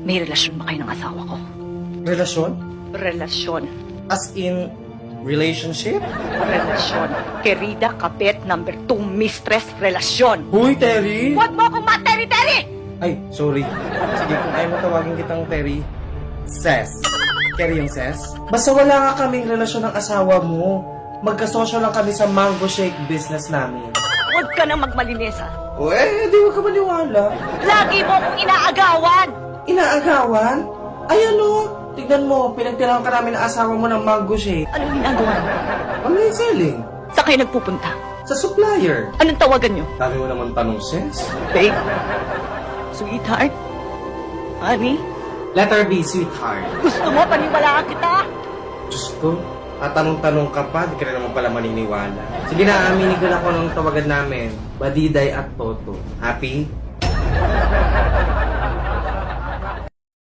May relasyon ba kayo ng asawa ko? Relasyon? Relasyon. As in, relationship? Relasyon. Querida Kapit, number 2, mistress, relasyon. Huy, Terry! Huwag mo akong materi-teri! Ay, sorry. Sige, kung ayaw mo tawagin kitang Terry, Ses. Terry yung Ses? Basta wala nga kaming relasyon ng asawa mo. Magkasosyo lang kami sa mango shake business namin. Huwag ka nang magmalinis, ha? O di wag ka maniwala. Lagi mo akong inaagawan! Inaagawan? Ay ano, tignan mo, pinagtirahan ka namin ng asawa mo ng mango shake. Anong ginagawa mo? Online selling. Saan kayo nagpupunta? Sa supplier. Anong tawagan nyo? Dami mo naman tanong, Ses. Babe? Sweetheart? Honey? Letter B, sweetheart. Gusto mo paniwalaan kita? Diyos ko, tatanong-tanong ka pa, di ka na naman pala maniniwala. Sige na, aminin ko na ako ng tawagan namin. Badiday at Toto. Happy?